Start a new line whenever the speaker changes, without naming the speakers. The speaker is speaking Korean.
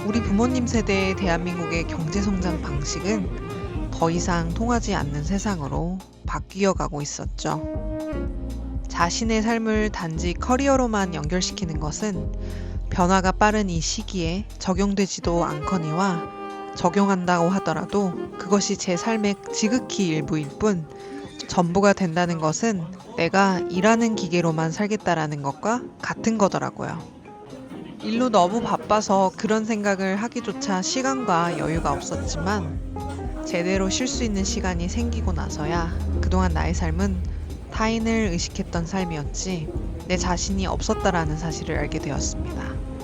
우리 부모님 세대의 대한민국의 경제성장 방식은 더 이상 통하지 않는 세상으로 바뀌어 가고 있었죠. 자신의 삶을 단지 커리어로만 연결시키는 것은 변화가 빠른 이 시기에 적용되지도 않거니와 적용한다고 하더라도 그것이 제 삶의 지극히 일부일 뿐 전부가 된다는 것은 내가 일하는 기계로만 살겠다라는 것과 같은 거더라고요. 일로 너무 바빠서 그런 생각을 하기조차 시간과 여유가 없었지만 제대로 쉴 수 있는 시간이 생기고 나서야 그동안 나의 삶은 타인을 의식했던 삶이었지 내 자신이 없었다라는 사실을 알게 되었습니다.